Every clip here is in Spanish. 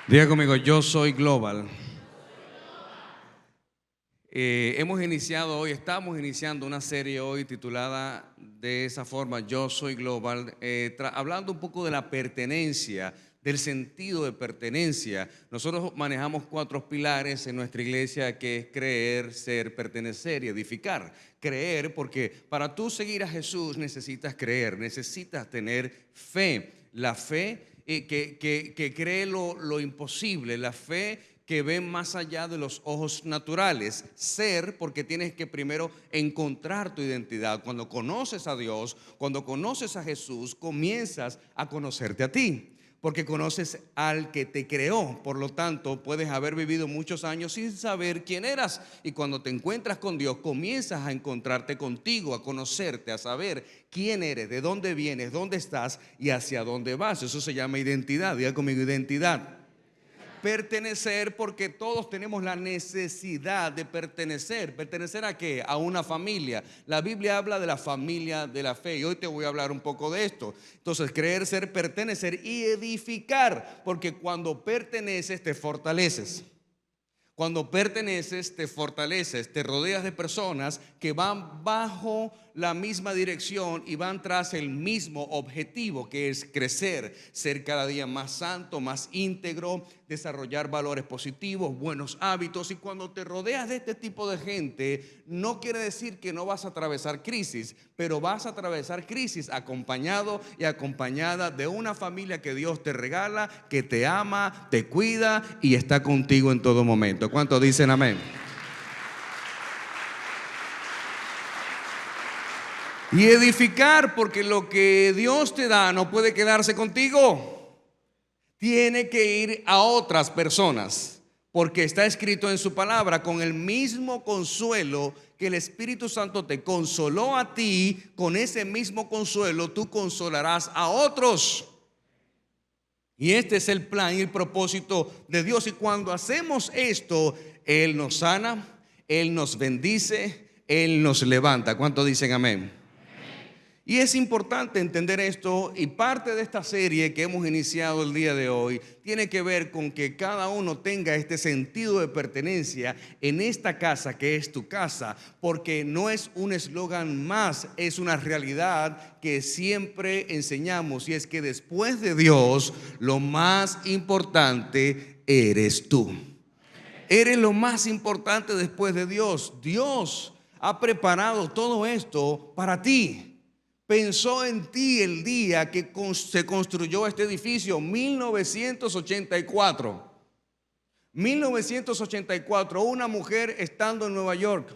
Diga conmigo, yo soy global. Estamos iniciando una serie hoy titulada de esa forma, Yo soy global, hablando un poco de la pertenencia, del sentido de pertenencia. Nosotros manejamos 4 pilares en nuestra iglesia, que es creer, ser, pertenecer y edificar. Creer, porque para tú seguir a Jesús necesitas creer, necesitas tener fe. La fe que cree lo imposible, la fe que ve más allá de los ojos naturales. Ser, porque tienes que primero encontrar tu identidad. Cuando conoces a Dios, cuando conoces a Jesús, comienzas a conocerte a ti, porque conoces al que te creó. Por lo tanto, puedes haber vivido muchos años sin saber quién eras, y cuando te encuentras con Dios, comienzas a encontrarte contigo, a conocerte, a saber quién eres, de dónde vienes, dónde estás y hacia dónde vas. Eso se llama identidad. Diga conmigo, identidad. Pertenecer, porque todos tenemos la necesidad de pertenecer. ¿Pertenecer a qué? A una familia. La Biblia habla de la familia de la fe, y hoy te voy a hablar un poco de esto. Entonces, creer, ser, pertenecer y edificar, porque cuando perteneces te fortaleces. Cuando perteneces te fortaleces, te rodeas de personas que van bajo la misma dirección y van tras el mismo objetivo, que es crecer, ser cada día más santo, más íntegro, desarrollar valores positivos, buenos hábitos. Y cuando te rodeas de este tipo de gente, no quiere decir que no vas a atravesar crisis, pero vas a atravesar crisis acompañado y acompañada de una familia que Dios te regala, que te ama, te cuida y está contigo en todo momento. ¿Cuántos dicen amén? Y edificar, porque lo que Dios te da no puede quedarse contigo. Tiene que ir a otras personas, porque está escrito en su palabra: con el mismo consuelo que el Espíritu Santo te consoló a ti, con ese mismo consuelo tú consolarás a otros. Y este es el plan y el propósito de Dios. Y cuando hacemos esto, Él nos sana, Él nos bendice, Él nos levanta. ¿Cuántos dicen amén? Y es importante entender esto, y parte de esta serie que hemos iniciado el día de hoy tiene que ver con que cada uno tenga este sentido de pertenencia en esta casa que es tu casa, porque no es un eslogan más, es una realidad que siempre enseñamos, y es que después de Dios, lo más importante eres tú. Eres lo más importante después de Dios. Dios ha preparado todo esto para ti. Pensó en ti el día que se construyó este edificio, 1984. 1984, una mujer estando en Nueva York,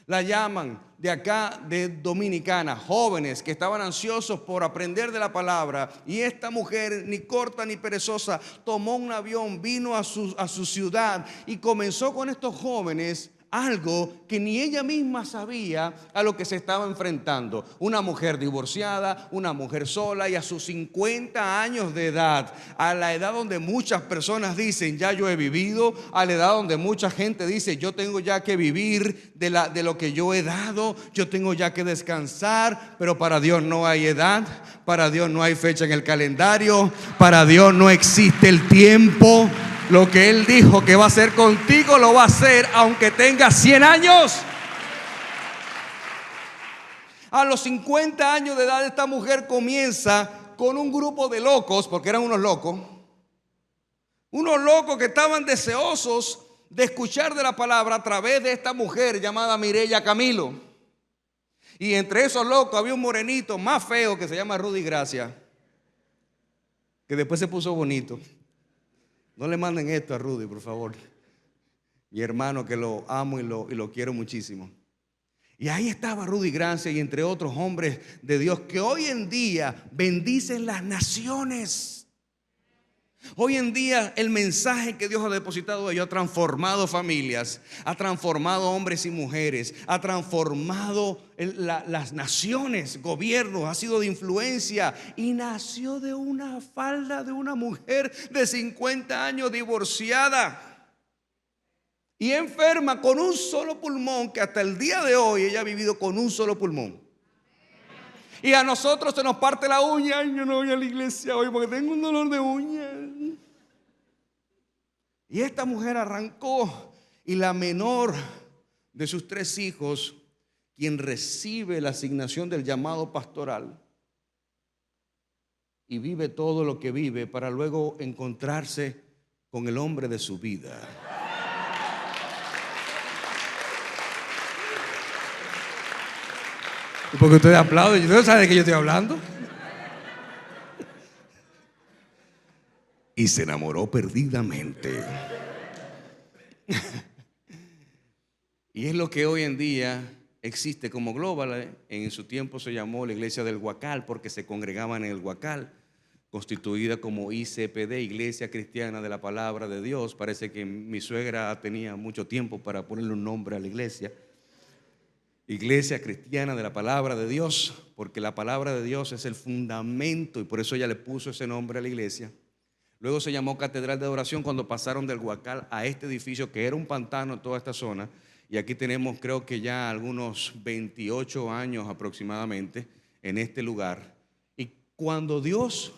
la llaman de acá, de Dominicana, jóvenes que estaban ansiosos por aprender de la palabra, y esta mujer, ni corta ni perezosa, tomó un avión, vino a su ciudad y comenzó con estos jóvenes algo que ni ella misma sabía a lo que se estaba enfrentando. Una mujer divorciada, una mujer sola, y a sus 50 años de edad, a la edad donde muchas personas dicen ya yo he vivido, a la edad donde mucha gente dice yo tengo ya que vivir de lo que yo he dado, yo tengo ya que descansar. Pero para Dios no hay edad, para Dios no hay fecha en el calendario, para Dios no existe el tiempo. Lo que Él dijo que va a hacer contigo, lo va a hacer aunque tengas 100 años. A los 50 años de edad, esta mujer comienza con un grupo de locos, porque eran unos locos que estaban deseosos de escuchar de la palabra a través de esta mujer llamada Mireya Camilo. Y entre esos locos había un morenito más feo que se llama Rudy Gracia, que después se puso bonito. No le manden esto a Rudy, por favor. Mi hermano, que lo amo y lo quiero muchísimo. Y ahí estaba Rudy Gracia, y entre otros hombres de Dios que hoy en día bendicen las naciones. Hoy en día el mensaje que Dios ha depositado en ellos ha transformado familias, ha transformado hombres y mujeres, ha transformado las naciones, gobiernos, ha sido de influencia, y nació de una falda de una mujer de 50 años divorciada y enferma con un solo pulmón, que hasta el día de hoy ella ha vivido con un solo pulmón. Y a nosotros se nos parte la uña. Ay, yo no voy a la iglesia hoy porque tengo un dolor de uña. Y esta mujer arrancó, y la menor de sus 3 hijos, quien recibe la asignación del llamado pastoral y vive todo lo que vive para luego encontrarse con el hombre de su vida. Porque ustedes aplauden, ¿ustedes saben de qué yo estoy hablando? Y se enamoró perdidamente. Y es lo que hoy en día existe como Global. En su tiempo se llamó la iglesia del Huacal porque se congregaban en el Huacal, constituida como ICPD, Iglesia Cristiana de la Palabra de Dios. Parece que mi suegra tenía mucho tiempo para ponerle un nombre a la iglesia. Iglesia Cristiana de la Palabra de Dios, porque la Palabra de Dios es el fundamento, y por eso ella le puso ese nombre a la iglesia. Luego se llamó Catedral de Adoración cuando pasaron del Huacal a este edificio que era un pantano en toda esta zona. Y aquí tenemos, creo que ya algunos 28 años aproximadamente en este lugar. Y cuando Dios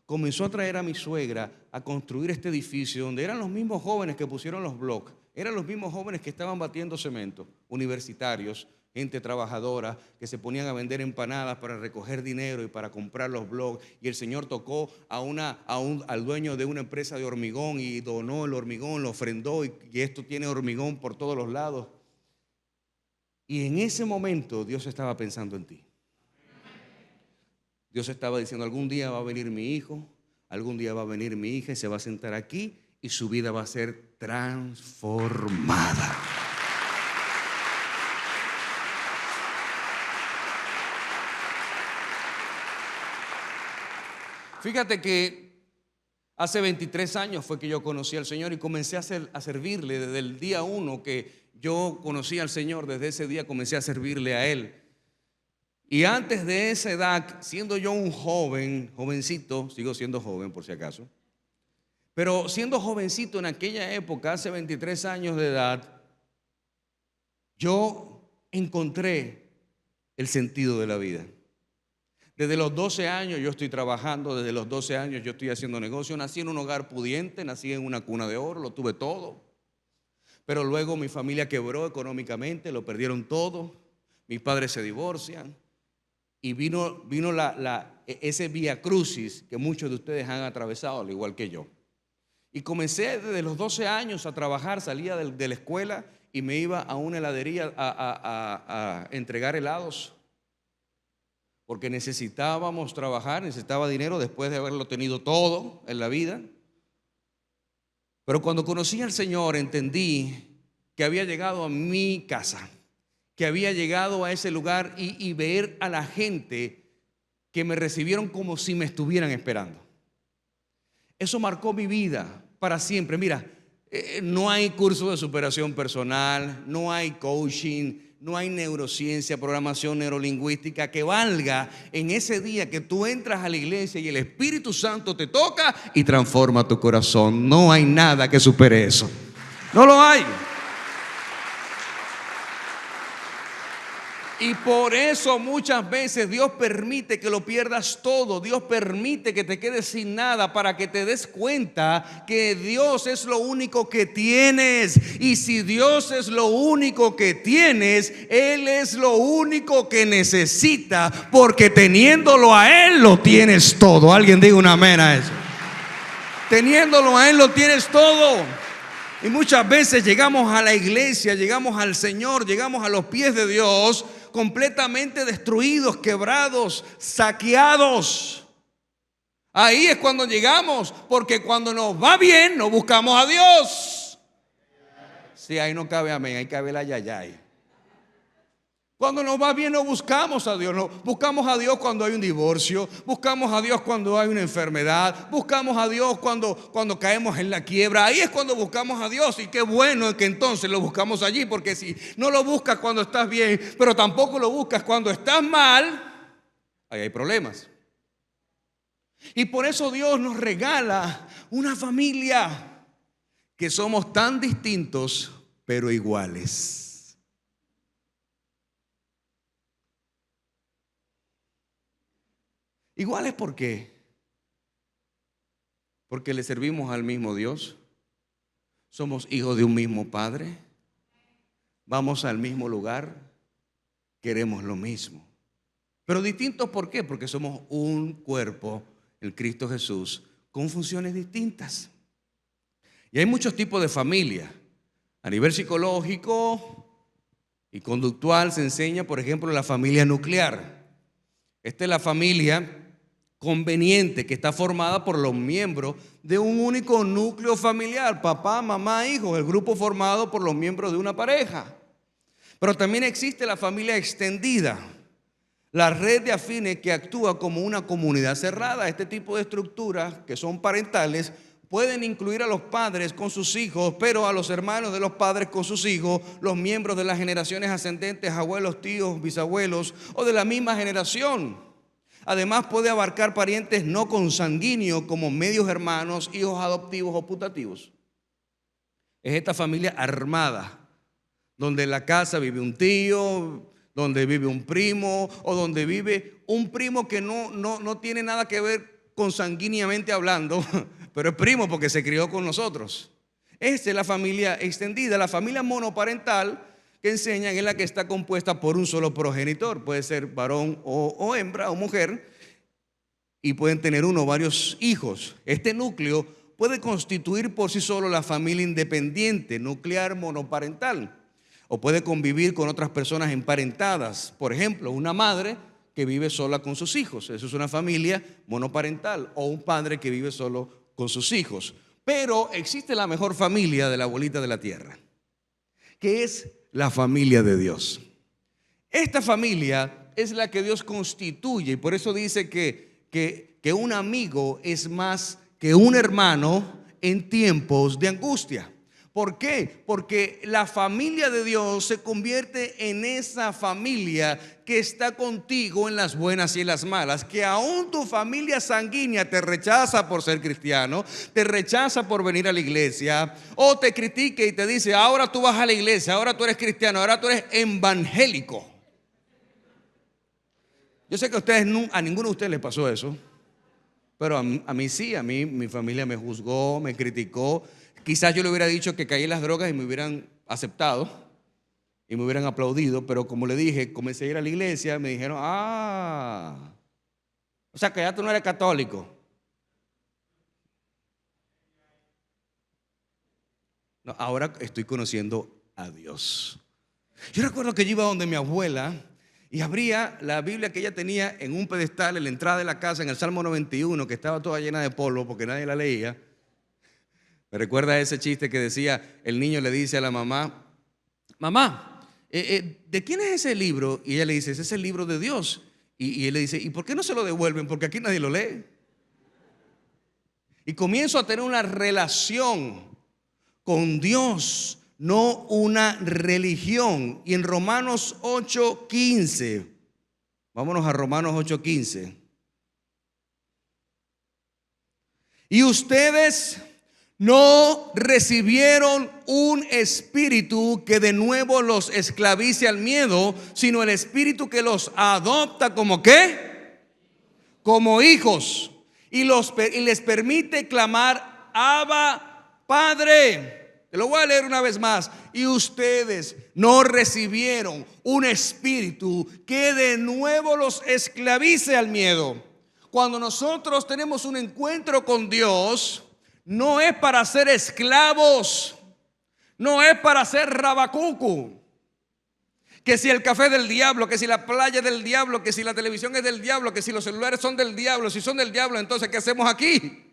comenzó a traer a mi suegra a construir este edificio, donde eran los mismos jóvenes que pusieron los bloques, eran los mismos jóvenes que estaban batiendo cemento, universitarios, gente trabajadora que se ponían a vender empanadas para recoger dinero y para comprar los blogs. Y el Señor tocó al dueño de una empresa de hormigón y donó el hormigón, lo ofrendó, y esto tiene hormigón por todos los lados. Y en ese momento Dios estaba pensando en ti. Dios estaba diciendo: algún día va a venir mi hijo, algún día va a venir mi hija y se va a sentar aquí y su vida va a ser transformada. Fíjate que hace 23 años fue que yo conocí al Señor y comencé a servirle desde el día 1 que yo conocí al Señor. Desde ese día comencé a servirle a Él. Y antes de esa edad, siendo yo un jovencito, sigo siendo joven por si acaso, pero siendo jovencito en aquella época, hace 23 años de edad, yo encontré el sentido de la vida. Desde los 12 años yo estoy trabajando, desde los 12 años yo estoy haciendo negocio. Nací en un hogar pudiente, nací en una cuna de oro, lo tuve todo. Pero luego mi familia quebró económicamente, lo perdieron todo. Mis padres se divorcian y vino ese vía crucis que muchos de ustedes han atravesado, al igual que yo. Y comencé desde los 12 años a trabajar, salía de la escuela y me iba a una heladería a entregar helados, porque necesitábamos trabajar, necesitaba dinero después de haberlo tenido todo en la vida. Pero cuando conocí al Señor entendí que había llegado a mi casa, que había llegado a ese lugar y ver a la gente que me recibieron como si me estuvieran esperando. Eso marcó mi vida para siempre. Mira, no hay curso de superación personal, no hay coaching, no hay neurociencia, programación neurolingüística que valga en ese día que tú entras a la iglesia y el Espíritu Santo te toca y transforma tu corazón. No hay nada que supere eso. No lo hay. Y por eso muchas veces Dios permite que lo pierdas todo. Dios permite que te quedes sin nada para que te des cuenta que Dios es lo único que tienes. Y si Dios es lo único que tienes, Él es lo único que necesita, porque teniéndolo a Él lo tienes todo. Alguien diga un amén a eso. Teniéndolo a Él lo tienes todo. Y muchas veces llegamos a la iglesia, llegamos al Señor, llegamos a los pies de Dios completamente destruidos, quebrados, saqueados. Ahí es cuando llegamos, porque cuando nos va bien no buscamos a Dios. Sí, ahí no cabe amén, ahí cabe la yayay. Cuando nos va bien no buscamos a Dios, no. Buscamos a Dios cuando hay un divorcio, buscamos a Dios cuando hay una enfermedad, buscamos a Dios cuando caemos en la quiebra. Ahí es cuando buscamos a Dios, y qué bueno que entonces lo buscamos allí, porque si no lo buscas cuando estás bien, pero tampoco lo buscas cuando estás mal, ahí hay problemas. Y por eso Dios nos regala una familia que somos tan distintos pero iguales. Iguales, ¿por qué? Porque le servimos al mismo Dios, Somos hijos de un mismo Padre, vamos al mismo lugar, queremos lo mismo. Pero distintos, ¿por qué? Porque somos un cuerpo, el Cristo Jesús, con funciones distintas. Y hay muchos tipos de familia. A nivel psicológico y conductual se enseña, por ejemplo, la familia nuclear. Esta es la familia conveniente que está formada por los miembros de un único núcleo familiar, papá, mamá, hijos, el grupo formado por los miembros de una pareja. Pero también existe la familia extendida, la red de afines que actúa como una comunidad cerrada. Este tipo de estructuras que son parentales pueden incluir a los padres con sus hijos, pero a los hermanos de los padres con sus hijos, los miembros de las generaciones ascendentes, abuelos, tíos, bisabuelos o de la misma generación. Además puede abarcar parientes no consanguíneos como medios hermanos, hijos adoptivos o putativos. Es esta familia armada, donde en la casa vive un tío, donde vive un primo o donde vive un primo que no tiene nada que ver consanguíneamente hablando, pero es primo porque se crió con nosotros. Esta es la familia extendida. La familia monoparental que enseñan es la que está compuesta por un solo progenitor. Puede ser varón o hembra o mujer, y pueden tener uno o varios hijos. Este núcleo puede constituir por sí solo la familia independiente, nuclear monoparental, o puede convivir con otras personas emparentadas. Por ejemplo, una madre que vive sola con sus hijos, eso es una familia monoparental, o un padre que vive solo con sus hijos. Pero existe la mejor familia de la bolita de la tierra, que es la familia de Dios. Esta familia es la que Dios constituye, y por eso dice que un amigo es más que un hermano en tiempos de angustia. ¿Por qué? Porque la familia de Dios se convierte en esa familia que está contigo en las buenas y en las malas. Que aún tu familia sanguínea te rechaza por ser cristiano, te rechaza por venir a la iglesia, o te critique y te dice: ahora tú vas a la iglesia, ahora tú eres cristiano, ahora tú eres evangélico. Yo sé que a ninguno de ustedes les pasó eso, pero a mí sí. A mí mi familia me juzgó, me criticó. Quizás yo le hubiera dicho que caí en las drogas y me hubieran aceptado y me hubieran aplaudido, pero como le dije, comencé a ir a la iglesia, me dijeron: o sea que ya tú no eres católico. No, ahora estoy conociendo a Dios. Yo recuerdo que yo iba donde mi abuela y abría la Biblia que ella tenía en un pedestal en la entrada de la casa, en el Salmo 91, que estaba toda llena de polvo porque nadie la leía. Me recuerda ese chiste que decía: el niño le dice a la mamá: mamá, ¿de quién es ese libro? Y ella le dice: ese es el libro de Dios. Y él le dice: ¿y por qué no se lo devuelven? Porque aquí nadie lo lee. Y comienzo a tener una relación con Dios, no una religión. Y en Romanos 8:15, vámonos a Romanos 8:15. Y ustedes no recibieron un espíritu que de nuevo los esclavice al miedo, sino el espíritu que los adopta como ¿qué? Como hijos, y les permite clamar: Abba, Padre. Te lo voy a leer una vez más. Y ustedes no recibieron un espíritu que de nuevo los esclavice al miedo. Cuando nosotros tenemos un encuentro con Dios, no es para ser esclavos, no es para ser rabacucu. Que si el café es del diablo, que si la playa es del diablo, que si la televisión es del diablo, que si los celulares son del diablo. Si son del diablo, entonces ¿qué hacemos aquí?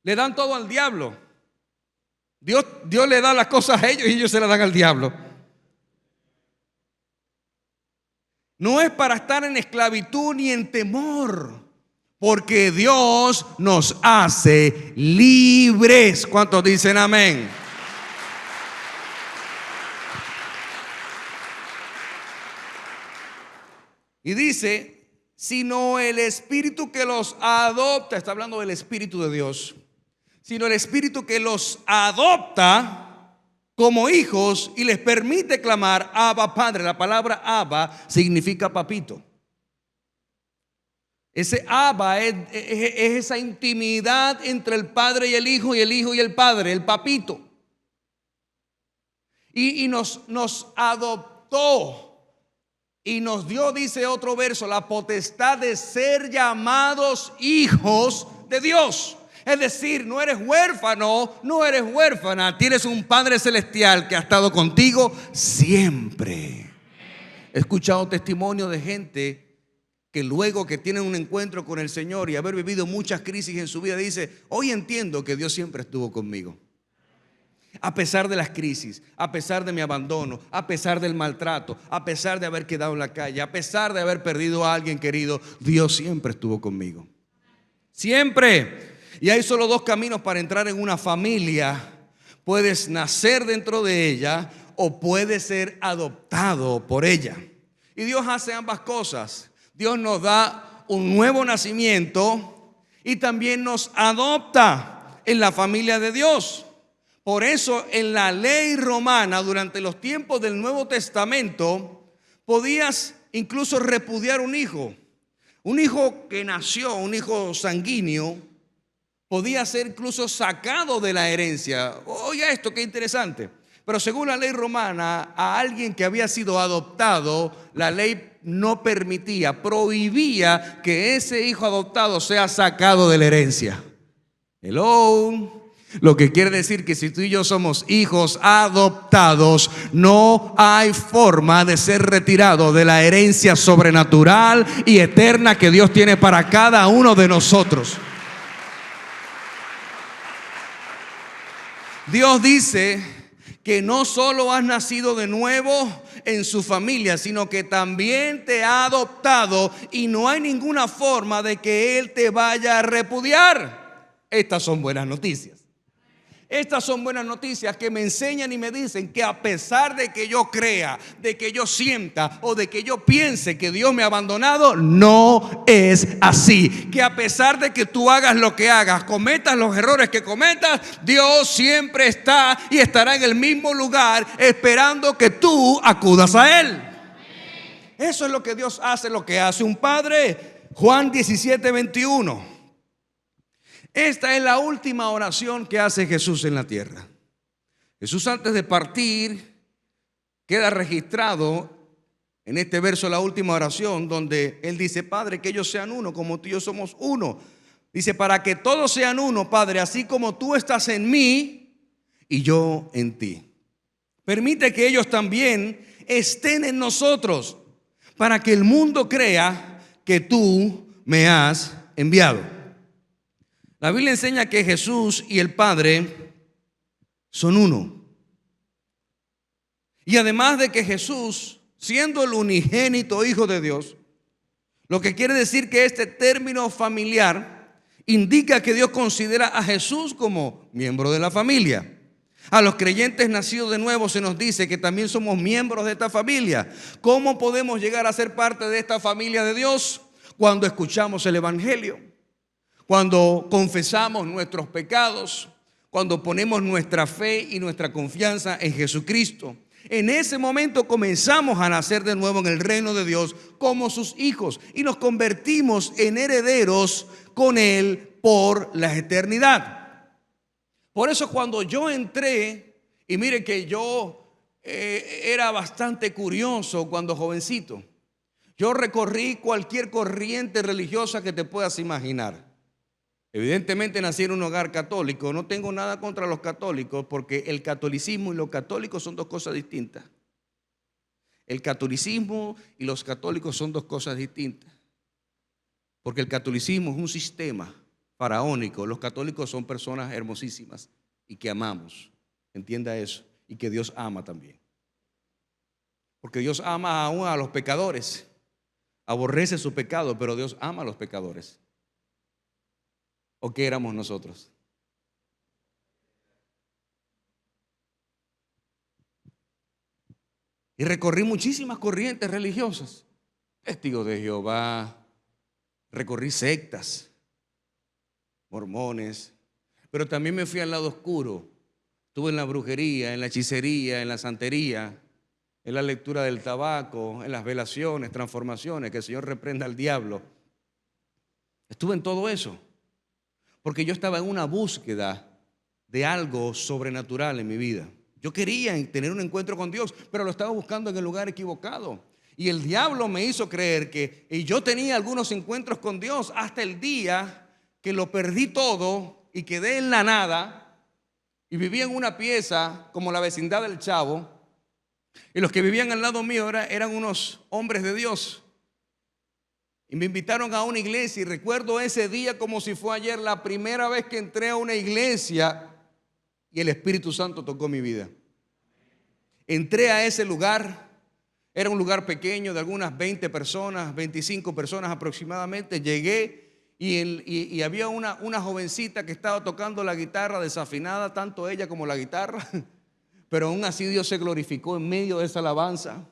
Le dan todo al diablo. Dios le da las cosas a ellos y ellos se las dan al diablo. No es para estar en esclavitud ni en temor, porque Dios nos hace libres. ¿Cuántos dicen amén? Y dice: sino el espíritu que los adopta. Está hablando del espíritu de Dios. Sino el espíritu que los adopta como hijos y les permite clamar: Abba, Padre. La palabra Abba significa papito. Ese Abba es esa intimidad entre el Padre y el Hijo y el Padre, el papito. Y nos adoptó y nos dio, dice otro verso, la potestad de ser llamados hijos de Dios. Es decir, no eres huérfano, no eres huérfana, tienes un Padre celestial que ha estado contigo siempre. He escuchado testimonio de gente que luego que tienen un encuentro con el Señor y haber vivido muchas crisis en su vida, dice: hoy entiendo que Dios siempre estuvo conmigo. A pesar de las crisis, a pesar de mi abandono, a pesar del maltrato, a pesar de haber quedado en la calle, a pesar de haber perdido a alguien querido, Dios siempre estuvo conmigo. Siempre. Y hay solo dos caminos para entrar en una familia. Puedes nacer dentro de ella o puedes ser adoptado por ella. Y Dios hace ambas cosas. Dios nos da un nuevo nacimiento y también nos adopta en la familia de Dios. Por eso en la ley romana, durante los tiempos del Nuevo Testamento, podías incluso repudiar un hijo. Un hijo que nació, un hijo sanguíneo, podía ser incluso sacado de la herencia. Oiga esto, qué interesante. Pero según la ley romana, a alguien que había sido adoptado, la ley no permitía, prohibía que ese hijo adoptado sea sacado de la herencia. Hello. Lo que quiere decir que si tú y yo somos hijos adoptados, no hay forma de ser retirado de la herencia sobrenatural y eterna que Dios tiene para cada uno de nosotros. Dios dice que no solo has nacido de nuevo en su familia, sino que también te ha adoptado y no hay ninguna forma de que Él te vaya a repudiar. Estas son buenas noticias. Estas son buenas noticias que me enseñan y me dicen que a pesar de que yo crea, de que yo sienta o de que yo piense que Dios me ha abandonado, no es así. Que a pesar de que tú hagas lo que hagas, cometas los errores que cometas, Dios siempre está y estará en el mismo lugar esperando que tú acudas a Él. Eso es lo que Dios hace, lo que hace un padre. Juan 17:21. Esta es la última oración que hace Jesús en la tierra. Jesús, antes de partir, queda registrado en este verso la última oración donde Él dice: Padre, que ellos sean uno como tú y yo somos uno. Dice: para que todos sean uno, Padre, así como tú estás en mí y yo en ti. Permite que ellos también estén en nosotros para que el mundo crea que tú me has enviado. La Biblia enseña que Jesús y el Padre son uno. Y además de que Jesús, siendo el unigénito Hijo de Dios, lo que quiere decir que este término familiar indica que Dios considera a Jesús como miembro de la familia. A los creyentes nacidos de nuevo se nos dice que también somos miembros de esta familia. ¿Cómo podemos llegar a ser parte de esta familia de Dios? Cuando escuchamos el Evangelio. Cuando confesamos nuestros pecados, cuando ponemos nuestra fe y nuestra confianza en Jesucristo, en ese momento comenzamos a nacer de nuevo en el reino de Dios como sus hijos y nos convertimos en herederos con Él por la eternidad. Por eso cuando yo entré, y mire que yo era bastante curioso cuando jovencito, yo recorrí cualquier corriente religiosa que te puedas imaginar. Evidentemente nací en un hogar católico. No tengo nada contra los católicos, porque el catolicismo y los católicos son dos cosas distintas. El catolicismo y los católicos son dos cosas distintas. Porque el catolicismo es un sistema faraónico. Los católicos son personas hermosísimas y que amamos. Entienda eso. Y que Dios ama también. Porque Dios ama aún a los pecadores. Aborrece su pecado, pero Dios ama a los pecadores. ¿O qué éramos nosotros? Y recorrí muchísimas corrientes religiosas. Testigos de Jehová, recorrí sectas, mormones, pero también me fui al lado oscuro. Estuve en la brujería, en la hechicería, en la santería, en la lectura del tabaco, en las velaciones, transformaciones, que el Señor reprenda al diablo. Estuve en todo eso, porque yo estaba en una búsqueda de algo sobrenatural en mi vida. Yo quería tener un encuentro con Dios, pero lo estaba buscando en el lugar equivocado. Y el diablo me hizo creer que yo tenía algunos encuentros con Dios hasta el día que lo perdí todo y quedé en la nada y vivía en una pieza como la vecindad del Chavo. Y los que vivían al lado mío eran unos hombres de Dios. Y me invitaron a una iglesia y recuerdo ese día como si fue ayer, la primera vez que entré a una iglesia y el Espíritu Santo tocó mi vida. Entré a ese lugar, era un lugar pequeño de algunas 20 personas, 25 personas aproximadamente. Llegué y había una jovencita que estaba tocando la guitarra desafinada, tanto ella como la guitarra, pero aún así Dios se glorificó en medio de esa alabanza.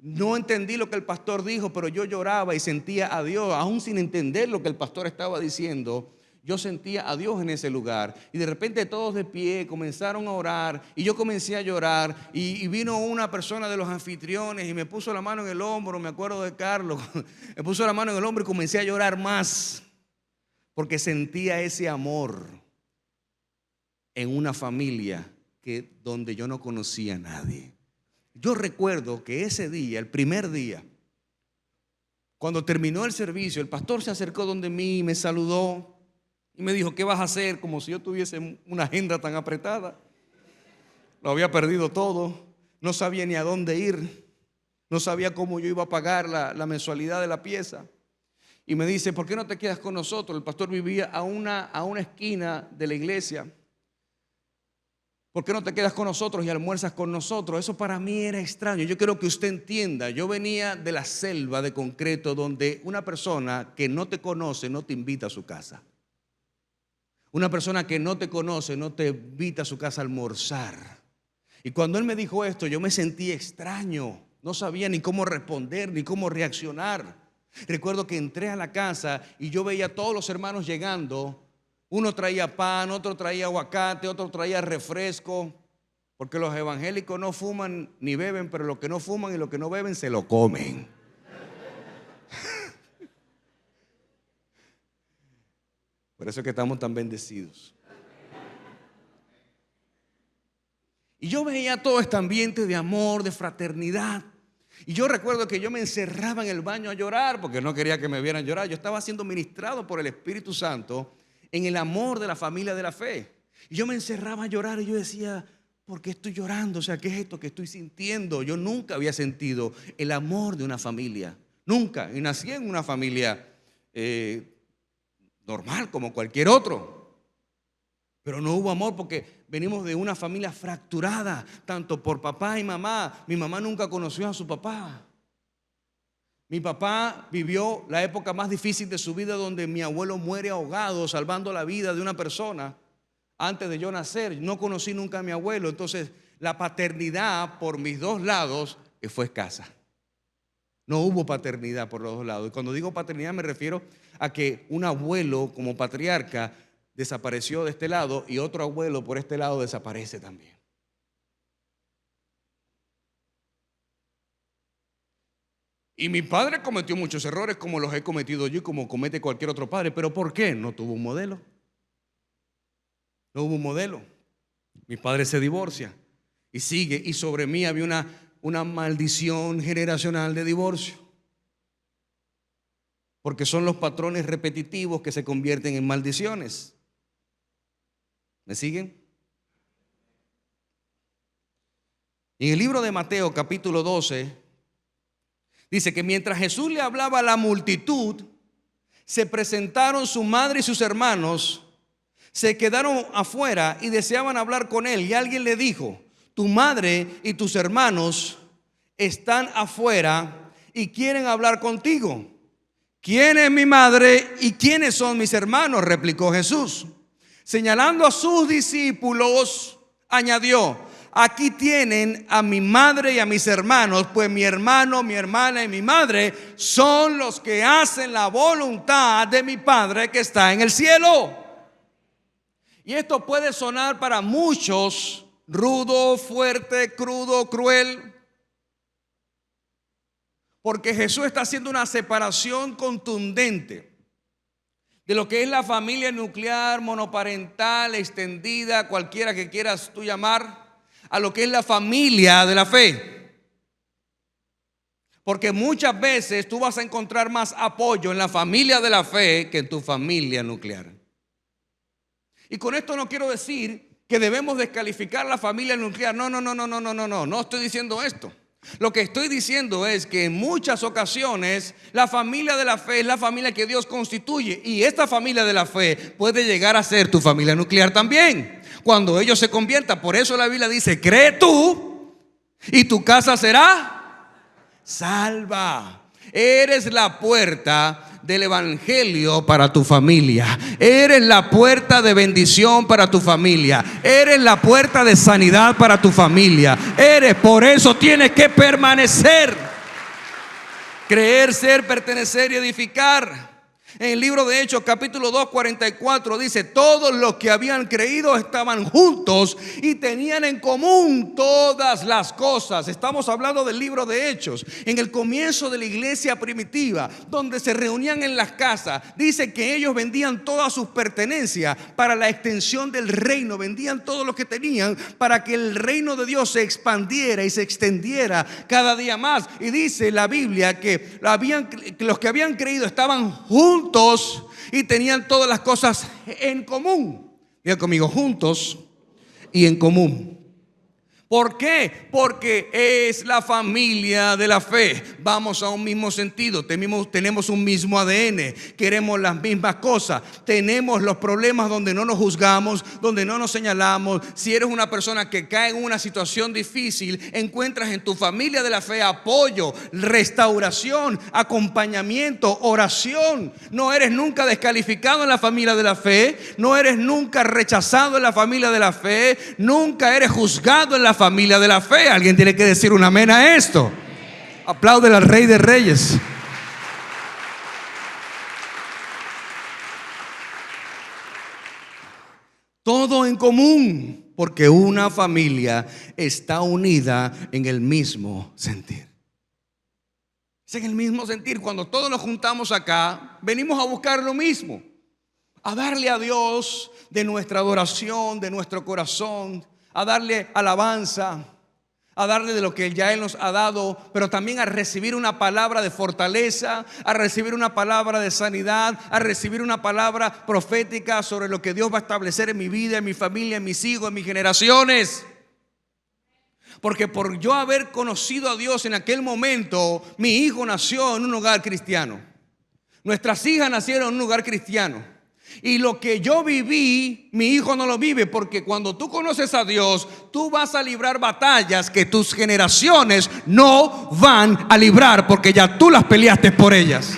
No entendí lo que el pastor dijo, pero yo lloraba y sentía a Dios, aún sin entender lo que el pastor estaba diciendo. Yo sentía a Dios en ese lugar. Y de repente todos de pie comenzaron a orar y yo comencé a llorar. Y vino una persona de los anfitriones y me puso la mano en el hombro. Me acuerdo de Carlos. Me puso la mano en el hombro y comencé a llorar más, porque sentía ese amor en una familia donde yo no conocía a nadie. Yo recuerdo que ese día, el primer día, cuando terminó el servicio, el pastor se acercó donde mí y me saludó y me dijo: ¿qué vas a hacer? Como si yo tuviese una agenda tan apretada. Lo había perdido todo, no sabía ni a dónde ir, no sabía cómo yo iba a pagar la mensualidad de la pieza. Y me dice: ¿por qué no te quedas con nosotros? El pastor vivía a una esquina de la iglesia. ¿Por qué no te quedas con nosotros y almuerzas con nosotros? Eso para mí era extraño. Yo quiero que usted entienda, yo venía de la selva de concreto, donde una persona que no te conoce no te invita a su casa. Una persona que no te conoce no te invita a su casa a almorzar. Y cuando él me dijo esto, yo me sentí extraño. No sabía ni cómo responder, ni cómo reaccionar. Recuerdo que entré a la casa y yo veía a todos los hermanos llegando. Uno traía pan, otro traía aguacate, otro traía refresco, porque los evangélicos no fuman ni beben, pero los que no fuman y los que no beben se lo comen. Por eso es que estamos tan bendecidos. Y yo veía todo este ambiente de amor, de fraternidad. Y yo recuerdo que yo me encerraba en el baño a llorar porque no quería que me vieran llorar. Yo estaba siendo ministrado por el Espíritu Santo en el amor de la familia de la fe. Y yo me encerraba a llorar y yo decía: ¿por qué estoy llorando? O sea, ¿qué es esto que estoy sintiendo? Yo nunca había sentido el amor de una familia. Nunca. Y nací en una familia normal como cualquier otro. Pero no hubo amor porque venimos de una familia fracturada, tanto por papá y mamá. Mi mamá nunca conoció a su papá. Mi papá vivió la época más difícil de su vida, donde mi abuelo muere ahogado, salvando la vida de una persona antes de yo nacer. No conocí nunca a mi abuelo. Entonces la paternidad por mis dos lados fue escasa. No hubo paternidad por los dos lados. Y cuando digo paternidad me refiero a que un abuelo como patriarca desapareció de este lado y otro abuelo por este lado desaparece también. Y mi padre cometió muchos errores, como los he cometido yo y como comete cualquier otro padre. ¿Pero por qué? No tuvo un modelo. No hubo un modelo. Mi padre se divorcia y sigue. Y sobre mí había una maldición generacional de divorcio. Porque son los patrones repetitivos que se convierten en maldiciones. ¿Me siguen? En el libro de Mateo capítulo 12 dice que mientras Jesús le hablaba a la multitud, se presentaron su madre y sus hermanos, se quedaron afuera y deseaban hablar con él. Y alguien le dijo: tu madre y tus hermanos están afuera y quieren hablar contigo. ¿Quién es mi madre y quiénes son mis hermanos?, replicó Jesús. Señalando a sus discípulos, añadió: aquí tienen a mi madre y a mis hermanos, pues mi hermano, mi hermana y mi madre son los que hacen la voluntad de mi Padre que está en el cielo. Y esto puede sonar para muchos rudo, fuerte, crudo, cruel, porque Jesús está haciendo una separación contundente de lo que es la familia nuclear, monoparental, extendida, cualquiera que quieras tú llamar, a lo que es la familia de la fe. Porque muchas veces tú vas a encontrar más apoyo en la familia de la fe que en tu familia nuclear. Y con esto no quiero decir que debemos descalificar la familia nuclear. No estoy diciendo esto. Lo que estoy diciendo es que en muchas ocasiones la familia de la fe es la familia que Dios constituye, y esta familia de la fe puede llegar a ser tu familia nuclear también, cuando ellos se conviertan. Por eso la Biblia dice: cree tú y tu casa será salva. Eres la puerta del evangelio para tu familia. Eres la puerta de bendición para tu familia. Eres la puerta de sanidad para tu familia. Por eso tienes que permanecer. Creer, ser, pertenecer y edificar. En el libro de Hechos, capítulo 2, 44, dice: todos los que habían creído estaban juntos y tenían en común todas las cosas. Estamos hablando del libro de Hechos, en el comienzo de la iglesia primitiva, donde se reunían en las casas. Dice que ellos vendían todas sus pertenencias para la extensión del reino. Vendían todo lo que tenían para que el reino de Dios se expandiera y se extendiera cada día más. Y dice la Biblia que los que habían creído estaban juntos y tenían todas las cosas en común. Diga conmigo: juntos y en común. ¿Por qué? Porque es la familia de la fe. Vamos a un mismo sentido, tenemos un mismo ADN, queremos las mismas cosas, tenemos los problemas donde no nos juzgamos, donde no nos señalamos. Si eres una persona que cae en una situación difícil, encuentras en tu familia de la fe apoyo, restauración, acompañamiento, oración. No eres nunca descalificado en la familia de la fe, no eres nunca rechazado en la familia de la fe, nunca eres juzgado en la familia de la fe. Alguien tiene que decir un amén a esto. Apláudele al Rey de Reyes. Todo en común, porque una familia está unida en el mismo sentir. Es en el mismo sentir. Cuando todos nos juntamos acá, venimos a buscar lo mismo, a darle a Dios de nuestra adoración, de nuestro corazón, a darle alabanza, a darle de lo que ya Él nos ha dado, pero también a recibir una palabra de fortaleza, a recibir una palabra de sanidad, a recibir una palabra profética sobre lo que Dios va a establecer en mi vida, en mi familia, en mis hijos, en mis generaciones. Porque por yo haber conocido a Dios en aquel momento, mi hijo nació en un hogar cristiano, nuestras hijas nacieron en un hogar cristiano. Y lo que yo viví, mi hijo no lo vive, porque cuando tú conoces a Dios, tú vas a librar batallas que tus generaciones no van a librar, porque ya tú las peleaste por ellas.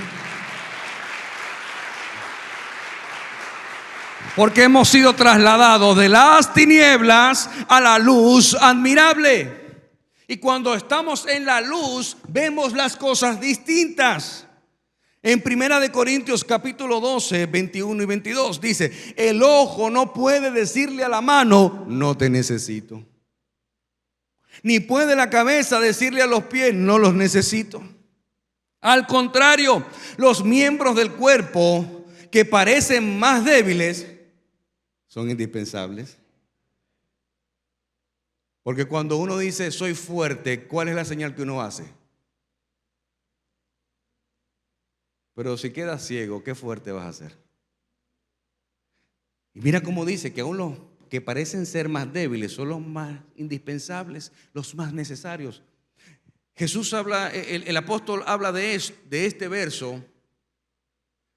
Porque hemos sido trasladados de las tinieblas a la luz admirable. Y cuando estamos en la luz, vemos las cosas distintas. En 1 Corintios capítulo 12, 21 y 22 dice: el ojo no puede decirle a la mano: no te necesito. Ni puede la cabeza decirle a los pies: no los necesito. Al contrario, los miembros del cuerpo que parecen más débiles son indispensables. Porque cuando uno dice soy fuerte, ¿cuál es la señal que uno hace? Pero si quedas ciego, ¿qué fuerte vas a hacer? Y mira cómo dice que aún los que parecen ser más débiles son los más indispensables, los más necesarios. Jesús habla, el apóstol habla de este verso,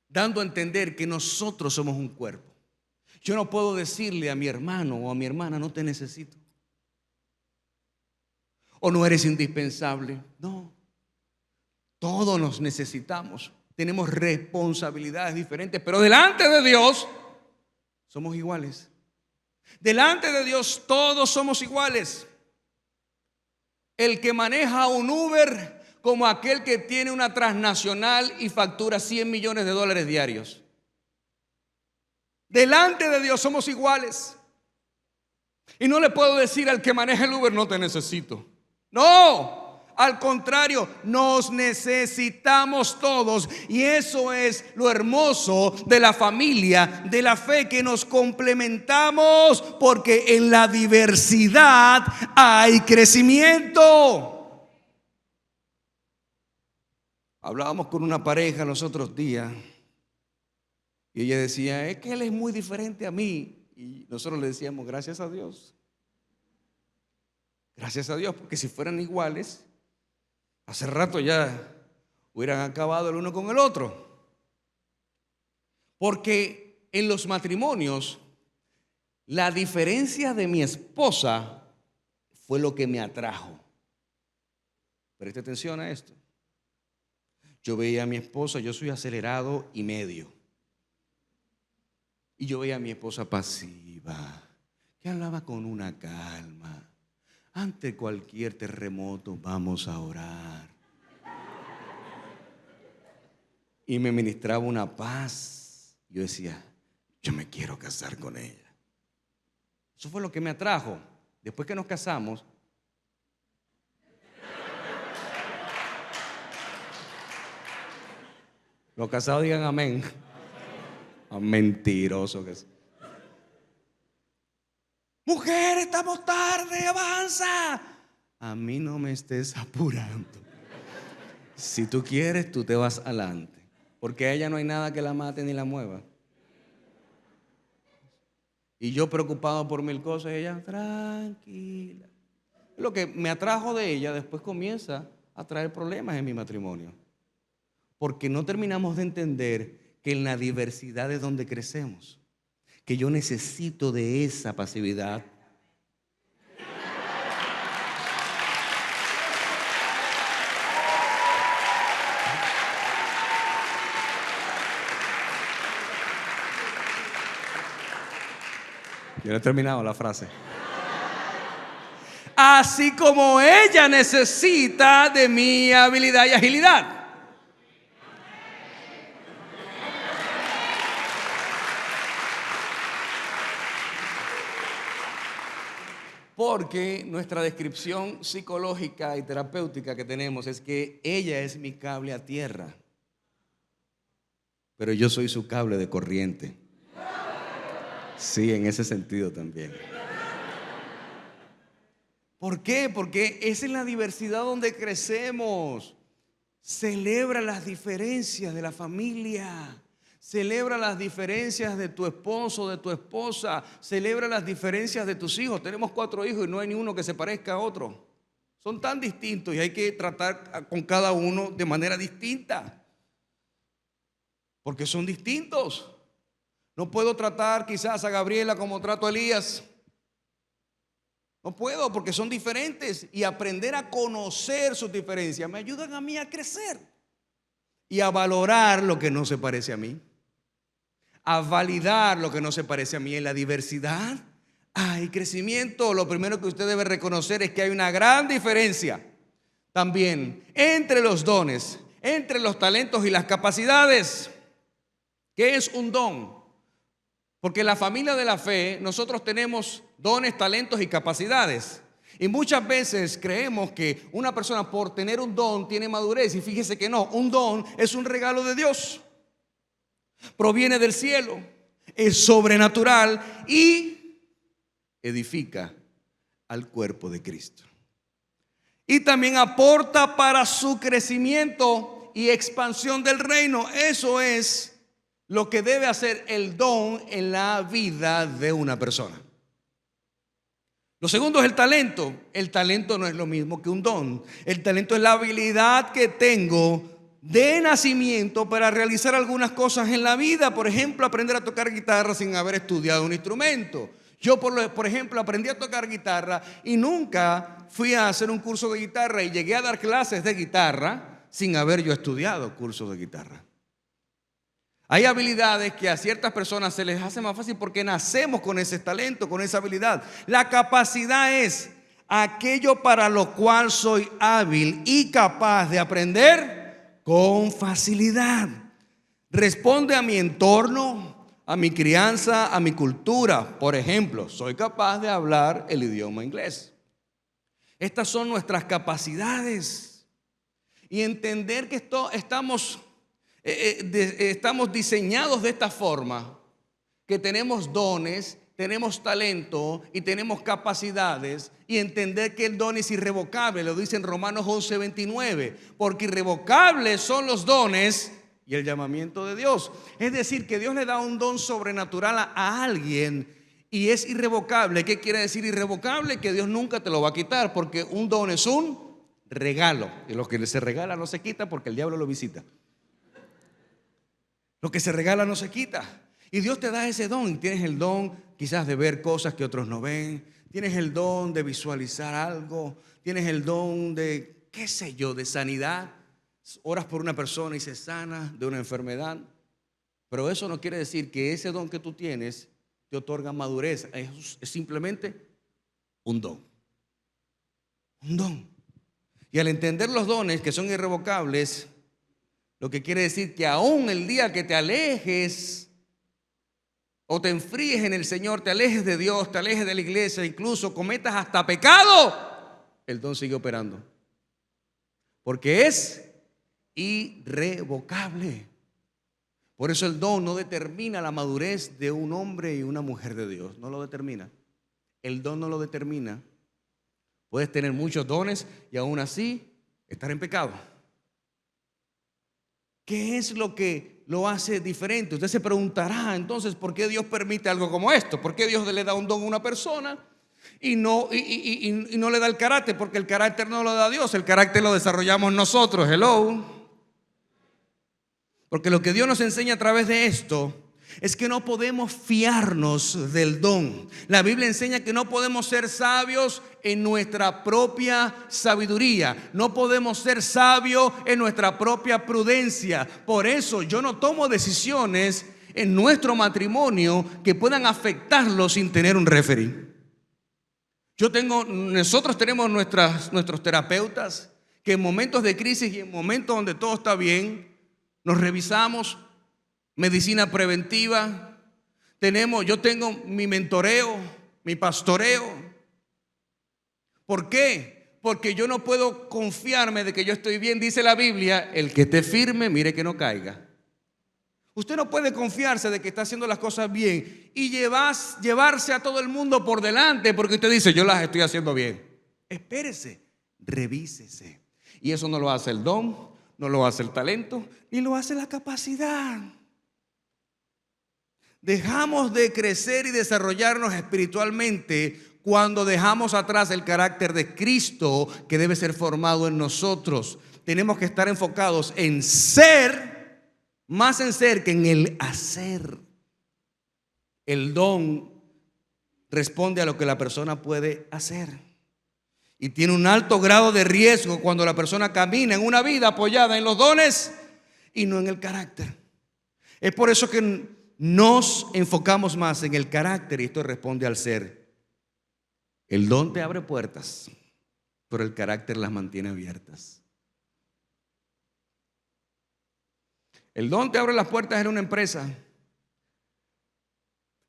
dando a entender que nosotros somos un cuerpo. Yo no puedo decirle a mi hermano o a mi hermana: no te necesito, o no eres indispensable. No, todos nos necesitamos. Tenemos responsabilidades diferentes, pero delante de Dios somos iguales. Delante de Dios todos somos iguales. El que maneja un Uber como aquel que tiene una transnacional y factura $100 millones diarios. Delante de Dios somos iguales. Y no le puedo decir al que maneja el Uber: no te necesito. No. Al contrario, nos necesitamos todos. Y eso es lo hermoso de la familia, de la fe, que nos complementamos, porque en la diversidad hay crecimiento. Hablábamos con una pareja los otros días y ella decía, es que él es muy diferente a mí. Y nosotros le decíamos, gracias a Dios. Gracias a Dios, porque si fueran iguales, hace rato ya hubieran acabado el uno con el otro. Porque en los matrimonios, la diferencia de mi esposa fue lo que me atrajo. Preste atención a esto. Yo veía a mi esposa, yo soy acelerado y medio. Y yo veía a mi esposa pasiva, que hablaba con una calma. Ante cualquier terremoto vamos a orar. Y me ministraba una paz. Yo decía, yo me quiero casar con ella. Eso fue lo que me atrajo. Después que nos casamos, los casados digan amén. Mentiroso que es. Mujer, estamos tarde, avanza. A mí no me estés apurando. Si tú quieres, tú te vas adelante. Porque a ella no hay nada que la mate ni la mueva. Y yo preocupado por mil cosas, ella tranquila. Lo que me atrajo de ella después comienza a traer problemas en mi matrimonio. Porque no terminamos de entender que en la diversidad es donde crecemos. Que yo necesito de esa pasividad. Yo no he terminado la frase. Así como ella necesita de mi habilidad y agilidad. Porque nuestra descripción psicológica y terapéutica que tenemos es que ella es mi cable a tierra, pero yo soy su cable de corriente. Sí, en ese sentido también. ¿Por qué? Porque es en la diversidad donde crecemos. Celebra las diferencias de la familia. Celebra las diferencias de tu esposo, de tu esposa. Celebra las diferencias de tus hijos. Tenemos 4 hijos y no hay ni uno que se parezca a otro. Son tan distintos y hay que tratar con cada uno de manera distinta. Porque son distintos. No puedo tratar quizás a Gabriela como trato a Elías. No puedo, porque son diferentes. Y aprender a conocer sus diferencias me ayudan a mí a crecer y a valorar lo que no se parece a mí, a validar lo que no se parece a mí. En la diversidad hay crecimiento. Lo primero que usted debe reconocer es que hay una gran diferencia también entre los dones, entre los talentos y las capacidades. ¿Qué es un don? Porque en la familia de la fe nosotros tenemos dones, talentos y capacidades. Y muchas veces creemos que una persona por tener un don tiene madurez. Y fíjese que no, un don es un regalo de Dios. Proviene del cielo, es sobrenatural y edifica al cuerpo de Cristo. Y también aporta para su crecimiento y expansión del reino. Eso es lo que debe hacer el don en la vida de una persona. Lo segundo es el talento. El talento no es lo mismo que un don. El talento es la habilidad que tengo de nacimiento para realizar algunas cosas en la vida. Por ejemplo, aprender a tocar guitarra sin haber estudiado un instrumento. Yo, por ejemplo, aprendí a tocar guitarra y nunca fui a hacer un curso de guitarra y llegué a dar clases de guitarra sin haber yo estudiado cursos de guitarra. Hay habilidades que a ciertas personas se les hace más fácil porque nacemos con ese talento, con esa habilidad. La capacidad es aquello para lo cual soy hábil y capaz de aprender con facilidad. Responde a mi entorno, a mi crianza, a mi cultura. Por ejemplo, soy capaz de hablar el idioma inglés. Estas son nuestras capacidades. y entender que estamos diseñados de esta forma, que tenemos dones, tenemos talento y tenemos capacidades, y entender que el don es irrevocable. Lo dice en Romanos 11:29, porque irrevocables son los dones y el llamamiento de Dios. Es decir, que Dios le da un don sobrenatural a alguien y es irrevocable. ¿Qué quiere decir irrevocable? Que Dios nunca te lo va a quitar, porque un don es un regalo, y lo que se regala no se quita porque el diablo lo visita. Lo que se regala no se quita. Y Dios te da ese don. Tienes el don quizás de ver cosas que otros no ven. Tienes el don de visualizar algo. Tienes el don de, qué sé yo, de sanidad. Oras por una persona y se sana de una enfermedad. Pero eso no quiere decir que ese don que tú tienes te otorga madurez. Es simplemente un don. Un don. Y al entender los dones que son irrevocables, lo que quiere decir que aún el día que te alejes o te enfríes en el Señor, te alejes de Dios, te alejes de la iglesia, incluso cometas hasta pecado, el don sigue operando. Porque es irrevocable. Por eso el don no determina la madurez de un hombre y una mujer de Dios. No lo determina. El don no lo determina. Puedes tener muchos dones y aún así estar en pecado. ¿Qué es lo que lo hace diferente? Usted se preguntará entonces, ¿por qué Dios permite algo como esto? ¿Por qué Dios le da un don a una persona y no le da el carácter? Porque el carácter no lo da Dios, el carácter lo desarrollamos nosotros. Hello. Porque lo que Dios nos enseña a través de esto es que no podemos fiarnos del don. La Biblia enseña que no podemos ser sabios en nuestra propia sabiduría. No podemos ser sabios en nuestra propia prudencia. Por eso yo no tomo decisiones en nuestro matrimonio que puedan afectarlo sin tener un referee. Nosotros tenemos nuestros terapeutas que en momentos de crisis y en momentos donde todo está bien, nos revisamos. Medicina preventiva. Yo tengo mi mentoreo, mi pastoreo. ¿Por qué? Porque yo no puedo confiarme de que yo estoy bien. Dice la Biblia, el que esté firme, mire que no caiga. Usted no puede confiarse de que está haciendo las cosas bien y llevarse a todo el mundo por delante porque usted dice, yo las estoy haciendo bien. Espérese, revísese. Y eso no lo hace el don, no lo hace el talento, ni lo hace la capacidad. Dejamos de crecer y desarrollarnos espiritualmente cuando dejamos atrás el carácter de Cristo que debe ser formado en nosotros. Tenemos que estar enfocados en ser, más en ser que en el hacer. El don responde a lo que la persona puede hacer. Y tiene un alto grado de riesgo cuando la persona camina en una vida apoyada en los dones y no en el carácter. Es por eso que nos enfocamos más en el carácter y esto responde al ser. El don te abre puertas, pero el carácter las mantiene abiertas. El don te abre las puertas en una empresa,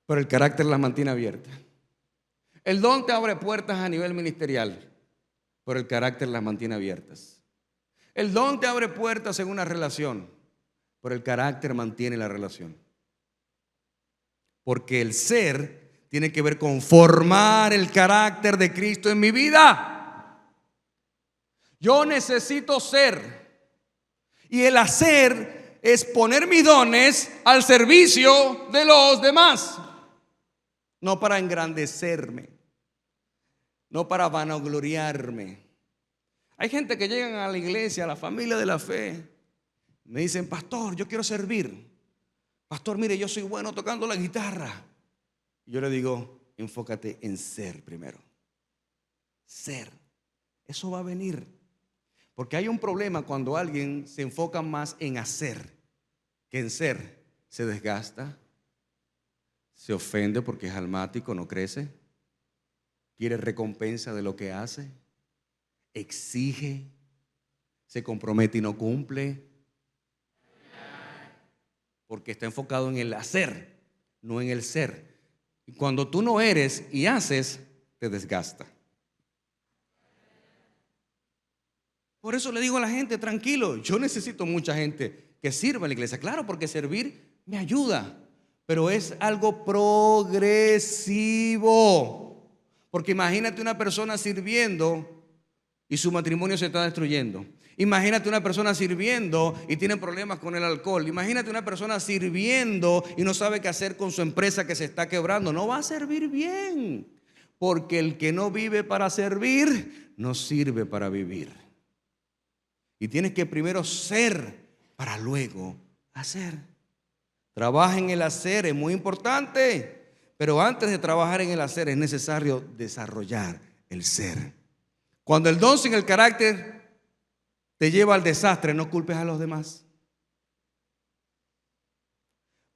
pero el carácter las mantiene abiertas. El don te abre puertas a nivel ministerial, pero el carácter las mantiene abiertas. El don te abre puertas en una relación, pero el carácter mantiene la relación. Porque el ser tiene que ver con formar el carácter de Cristo en mi vida. Yo necesito ser. Y el hacer es poner mis dones al servicio de los demás. No para engrandecerme, no para vanagloriarme. Hay gente que llegan a la iglesia, a la familia de la fe, me dicen, pastor, yo quiero servir. Pastor, mire, yo soy bueno tocando la guitarra. Y yo le digo, enfócate en ser primero. Ser. Eso va a venir. Porque hay un problema cuando alguien se enfoca más en hacer que en ser. Se desgasta, se ofende porque es almático, no crece, quiere recompensa de lo que hace, exige, se compromete y no cumple. Porque está enfocado en el hacer, no en el ser. Y cuando tú no eres y haces, te desgasta. Por eso le digo a la gente, tranquilo, yo necesito mucha gente que sirva en la iglesia. Claro, porque servir me ayuda, pero es algo progresivo. Porque imagínate una persona sirviendo y su matrimonio se está destruyendo. Imagínate una persona sirviendo y tiene problemas con el alcohol. Imagínate una persona sirviendo y no sabe qué hacer con su empresa que se está quebrando. No va a servir bien, porque el que no vive para servir, no sirve para vivir. Y tienes que primero ser para luego hacer. Trabaja en el hacer, es muy importante. Pero antes de trabajar en el hacer es necesario desarrollar el ser. Cuando el don sin el carácter te lleva al desastre, no culpes a los demás.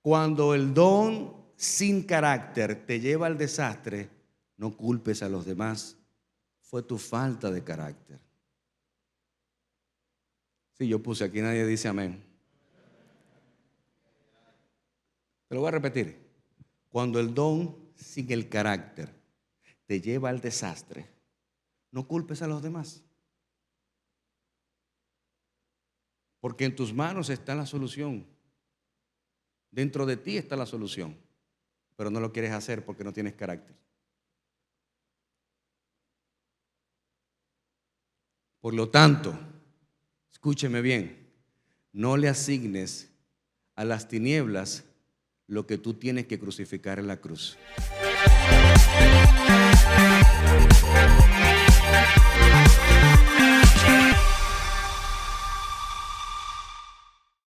Cuando el don sin carácter te lleva al desastre, no culpes a los demás. Fue tu falta de carácter. Sí, yo puse aquí, nadie dice amén. Te lo voy a repetir. Cuando el don sin el carácter te lleva al desastre, no culpes a los demás. Porque en tus manos está la solución. Dentro de ti está la solución. Pero no lo quieres hacer porque no tienes carácter. Por lo tanto, escúcheme bien, no le asignes a las tinieblas lo que tú tienes que crucificar en la cruz.